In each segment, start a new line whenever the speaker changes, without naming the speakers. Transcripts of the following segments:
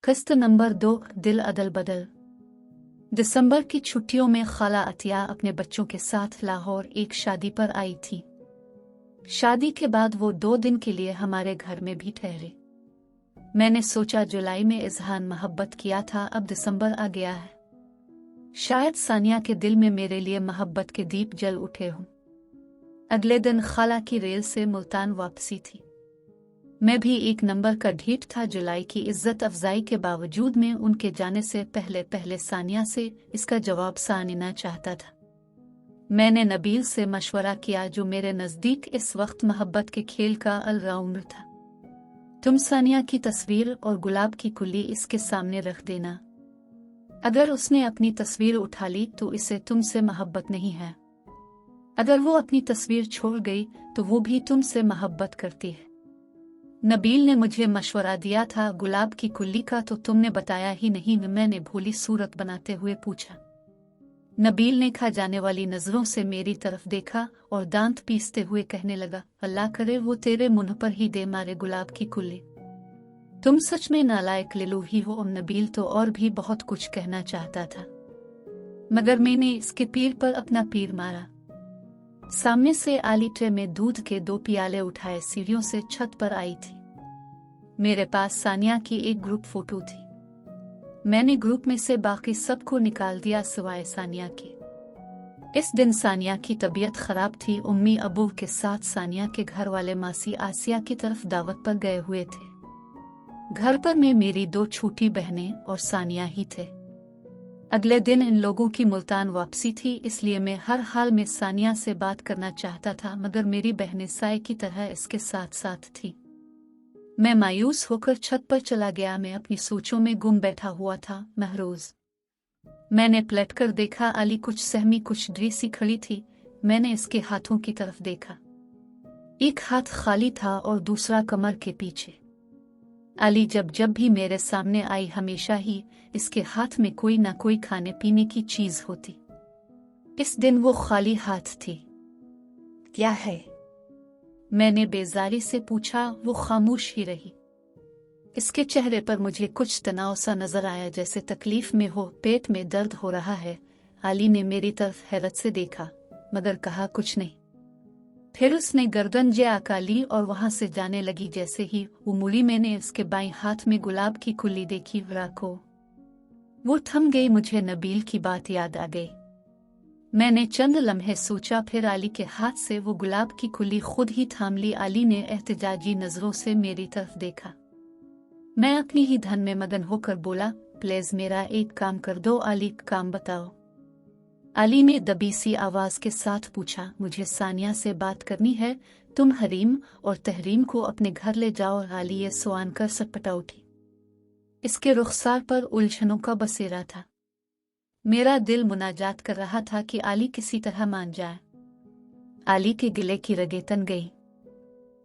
किस्त नंबर 2, दिल अदल बदल। दिसंबर की छुट्टियों में खाला अतिया अपने बच्चों के साथ लाहौर एक शादी पर आई थी। शादी के बाद वो 2 दिन के लिए हमारे घर में भी ठहरे। मैंने सोचा जुलाई में इजहार मोहब्बत किया था, अब दिसंबर आ गया है, शायद सानिया के दिल में मेरे लिए मोहब्बत के दीप जल उठे हों। अगले दिन खाला की रेल से मुल्तान वापसी थी। मैं भी 1 नंबर का ढीठ था। जुलाई की इज्जत अफजाई के बावजूद में उनके जाने से पहले सानिया से इसका जवाब सानिना चाहता था। मैंने नबील से मशवरा किया, जो मेरे नज़दीक इस वक्त मोहब्बत के खेल का ऑलराउंडर था। तुम सानिया की तस्वीर और गुलाब की कुल्ली इसके सामने रख देना। अगर उसने अपनी तस्वीर उठा ली तो इसे तुमसे मोहब्बत नहीं है। अगर वो अपनी तस्वीर छोड़ गई तो वो भी तुमसे मोहब्बत करती है। नबील ने मुझे मशवरा दिया था गुलाब की कुल्ली का, तो तुमने बताया ही नहीं। मैंने भोली सूरत बनाते हुए पूछा। नबील ने खा जाने वाली नजरों से मेरी तरफ देखा और दांत पीसते हुए कहने लगा, अल्लाह करे वो तेरे मुंह पर ही दे मारे गुलाब की कुल्ली। तुम सच में नालायक लिलू ही हो। और नबील तो और भी बहुत कुछ कहना चाहता था, मगर मैंने इसके पीर पर अपना पीर मारा। सामने से आली ट्रे में दूध के 2 प्याले उठाए सीढ़ियों से छत पर आई थी। मेरे पास सानिया की एक ग्रुप फोटो थी। मैंने ग्रुप में से बाकी सबको निकाल दिया सिवाय सानिया के। इस दिन सानिया की तबीयत खराब थी। उम्मी अबू के साथ सानिया के घर वाले मासी आसिया की तरफ दावत पर गए हुए थे। घर पर मैं, मेरी 2 छोटी बहनें और सानिया ही थे। अगले दिन इन लोगों की मुल्तान वापसी थी, इसलिए मैं हर हाल में सानिया से बात करना चाहता था, मगर मेरी बहनें साए की तरह इसके साथ साथ थी। मैं मायूस होकर छत पर चला गया। मैं अपनी सोचों में गुम बैठा हुआ था, महरोज। मैंने पलटकर देखा, अली कुछ सहमी कुछ डरी सी खड़ी थी। मैंने इसके हाथों की तरफ देखा। एक हाथ खाली था और दूसरा कमर के पीछे। अली जब भी मेरे सामने आई, हमेशा ही इसके हाथ में कोई ना कोई खाने पीने की चीज होती। इस दिन वो खाली हाथ थी। क्या है? मैंने बेजारी से पूछा। वो खामोश ही रही। इसके चेहरे पर मुझे कुछ तनाव सा नजर आया, जैसे तकलीफ में हो, पेट में दर्द हो रहा है। अली ने मेरी तरफ हैरत से देखा, मगर कहा कुछ नहीं। फिर उसने गर्दन झुका ली और वहां से जाने लगी। जैसे ही वो मुड़ी, मैंने उसके बाएं हाथ में गुलाब की कुल्ली देखी। राखो, वो थम गई। मुझे नबील की बात याद आ गई। मैंने चंद लम्हे सोचा, फिर अली के हाथ से वो गुलाब की कुल्ली खुद ही थाम ली। अली ने एहतजाजी नजरों से मेरी तरफ देखा। मैं अपनी ही धन में मगन होकर बोला, प्लीज मेरा एक काम कर दो। अली, काम बताओ। अली ने दबी सी आवाज के साथ पूछा, मुझे सानिया से बात करनी है। तुम हरीम और तहरीम को अपने घर ले जाओ। अली ये सुआन कर सटपटा उठी। इसके रुखसार पर उलझनों का बसेरा था। मेरा दिल मुनाजात कर रहा था कि अली किसी तरह मान जाए। अली के गिले की रगें तन गई।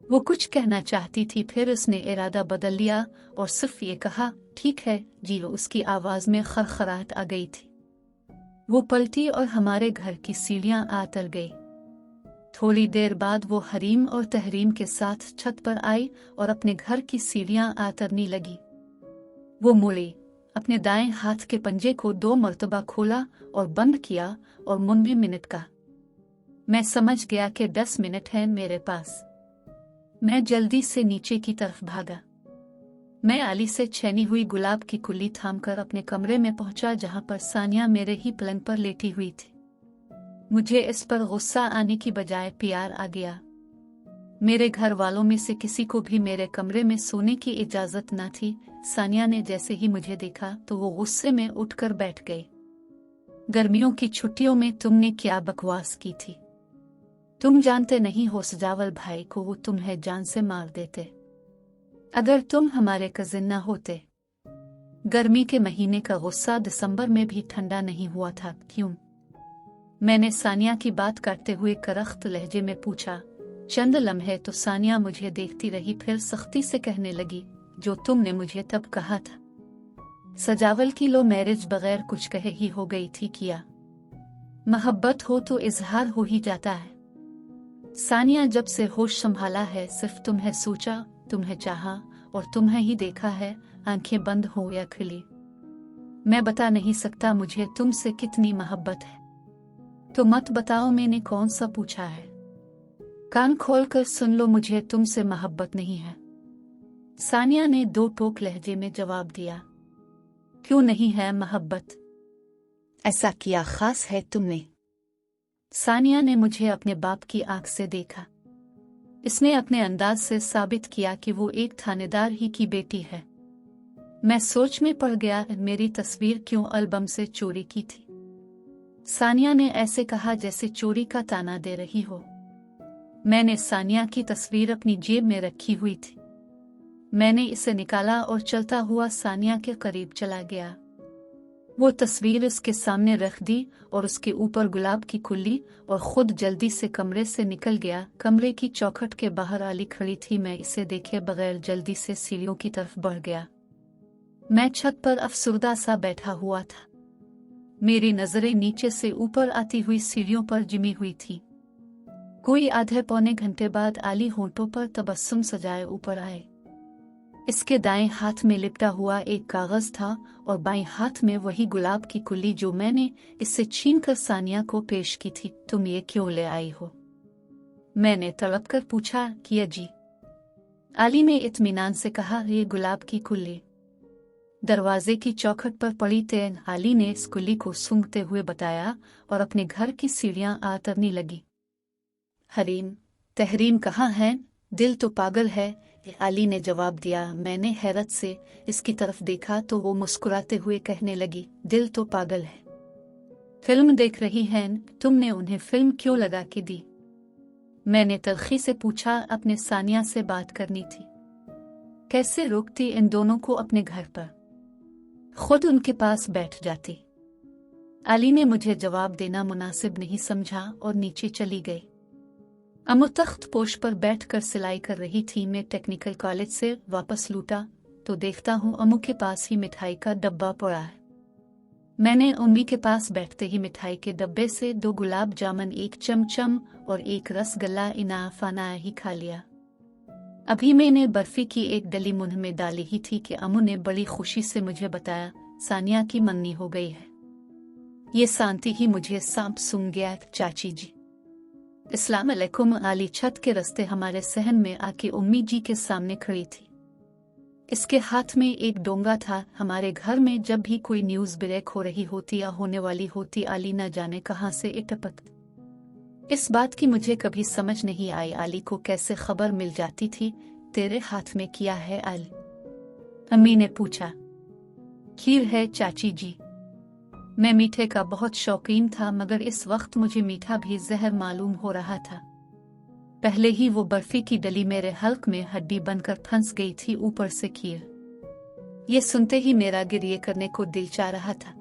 वो कुछ कहना चाहती थी, फिर उसने इरादा बदल लिया और सिर्फ ये कहा, ठीक है जी। उसकी आवाज में खरखराहट आ गई थी। वो पलटी और हमारे घर की सीढ़ियां आतर गई। थोड़ी देर बाद वो हरीम और तहरीम के साथ छत पर आई और अपने घर की सीढ़ियां आतरनी लगी। वो मुड़ी, अपने दाएं हाथ के पंजे को 2 मर्तबा खोला और बंद किया और मुन्नी मिनट का। मैं समझ गया कि 10 मिनट हैं मेरे पास। मैं जल्दी से नीचे की तरफ भागा। मैं अली से छेनी हुई गुलाब की कुल्ली थामकर अपने कमरे में पहुंचा, जहां पर सानिया मेरे ही पलंग पर लेटी हुई थी। मुझे इस पर गुस्सा आने की बजाय प्यार आ गया। मेरे घर वालों में से किसी को भी मेरे कमरे में सोने की इजाजत न थी। सानिया ने जैसे ही मुझे देखा तो वो गुस्से में उठकर बैठ गई। गर्मियों की छुट्टियों में तुमने क्या बकवास की थी? तुम जानते नहीं हो सजावल भाई को वो तुम्हें जान से मार देते अगर तुम हमारे कजिन न होते। गर्मी के महीने का गुस्सा दिसंबर में भी ठंडा नहीं हुआ था, क्यों? मैंने सानिया की बात करते हुए करख्त लहजे में पूछा। चंद लम्हे तो सानिया मुझे देखती रही, फिर सख्ती से कहने लगी, जो तुमने मुझे तब कहा था। सजावल की लो मैरिज बगैर कुछ कहे ही हो गई थी किया। मोहब्बत हो तो इजहार हो ही जाता है। सानिया जब से होश संभाला है सिर्फ तुम्हें सोचा, तुम्हें चाहा और तुम्हें ही देखा है। आंखें बंद हो या खुली। मैं बता नहीं सकता मुझे तुमसे कितनी मोहब्बत है। तो मत बताओ मैंने कौन सा पूछा है। कान खोलकर सुन लो, मुझे तुमसे मोहब्बत नहीं है। सानिया ने दो टोक लहजे में जवाब दिया। क्यों नहीं है मोहब्बत? ऐसा क्या खास है तुमने? सानिया ने मुझे अपने बाप की आंख से देखा। इसने अपने अंदाज से साबित किया कि वो एक थानेदार ही की बेटी है। मैं सोच में पड़ गया, मेरी तस्वीर क्यों एल्बम से चोरी की थी? सानिया ने ऐसे कहा जैसे चोरी का ताना दे रही हो। मैंने सानिया की तस्वीर अपनी जेब में रखी हुई थी। मैंने इसे निकाला और चलता हुआ सानिया के करीब चला गया। वो तस्वीर उसके सामने रख दी और उसके ऊपर गुलाब की कुल्ली और खुद जल्दी से कमरे से निकल गया। कमरे की चौखट के बाहर आली खड़ी थी। मैं इसे देखे बगैर जल्दी से सीढ़ियों की तरफ बढ़ गया। मैं छत पर अफसुर्दा सा बैठा हुआ था। मेरी नजरें नीचे से ऊपर आती हुई सीढ़ियों पर जिमी हुई थी। कोई आधे पौने घंटे बाद आली होंठों पर तबस्सुम सजाए ऊपर आए। इसके दाएं हाथ में लिपटा हुआ एक कागज था और बाएं हाथ में वही गुलाब की कुल्ली जो मैंने इससे छीनकर सानिया को पेश की थी। तुम ये क्यों ले आई हो? मैंने तड़प कर पूछा। किया जी, आली ने इत्मीनान से कहा। ये गुलाब की कुल्ली दरवाजे की चौखट पर पड़ी थी। आली ने इस कुल्ली को सूंघते हुए बताया और अपने घर की सीढ़ियां आतरने लगी। हरीम तहरीम कहाँ है? दिल तो पागल है, आली ने जवाब दिया। मैंने हैरत से इसकी तरफ देखा तो वो मुस्कुराते हुए कहने लगी, दिल तो पागल है। फिल्म देख रही हैं? तुमने उन्हें फिल्म क्यों लगा के दी? मैंने तलखी से पूछा। अपने सानिया से बात करनी थी। कैसे रोकती इन दोनों को अपने घर पर? खुद उनके पास बैठ जाती। आली ने मुझे जवाब देना मुनासिब नहीं समझा और नीचे चली गई। अमु तख्त पोश पर बैठकर सिलाई कर रही थी। मैं टेक्निकल कॉलेज से वापस लौटा तो देखता हूँ अमु के पास ही मिठाई का डब्बा पड़ा है। मैंने उम्मी के पास बैठते ही मिठाई के डब्बे से 2 गुलाब जामुन, 1 चमचम और 1 रसगुल्ला इनाफाना ही खा लिया। अभी मैंने बर्फी की एक डली मुंह में डाली ही थी कि अमु ने बड़ी खुशी से मुझे बताया, सानिया की मंगनी हो गई है। ये शांति ही मुझे सांप सूंघ गया। चाची जी अस्सलाम अलैकुम। आली छत के रास्ते हमारे सहन में आके उम्मी जी के सामने खड़ी थी। इसके हाथ में एक डोंगा था। हमारे घर में जब भी कोई न्यूज़ ब्रेक हो रही होती या होने वाली होती, आली न जाने कहां से टपकती। इस बात की मुझे कभी समझ नहीं आई, आली को कैसे खबर मिल जाती थी। तेरे हाथ में किया है आली? अम्मी ने पूछा। खीर है चाची जी। मैं मीठे का बहुत शौकीन था मगर इस वक्त मुझे मीठा भी जहर मालूम हो रहा था। पहले ही वो बर्फी की डली मेरे हल्क में हड्डी बनकर फंस गई थी, ऊपर से खीर। ये सुनते ही मेरा गिरिए करने को दिल चाह रहा था।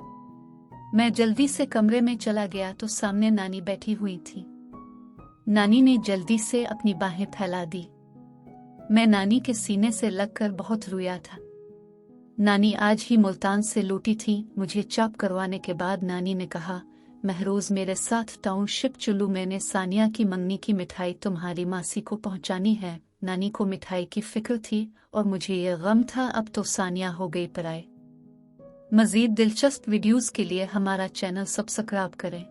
मैं जल्दी से कमरे में चला गया तो सामने नानी बैठी हुई थी। नानी ने जल्दी से अपनी बाहें फैला दी। मैं नानी के सीने से लगकर बहुत रोया था। नानी आज ही मुल्तान से लौटी थी। मुझे चॉप करवाने के बाद नानी ने कहा, महरोज मेरे साथ टाउनशिप चलू। मैंने सानिया की मंगनी की मिठाई तुम्हारी मासी को पहुंचानी है। नानी को मिठाई की फिक्र थी और मुझे ये गम था अब तो सानिया हो गई पराए। मजीद दिलचस्प वीडियोस के लिए हमारा चैनल सब्सक्राइब करें।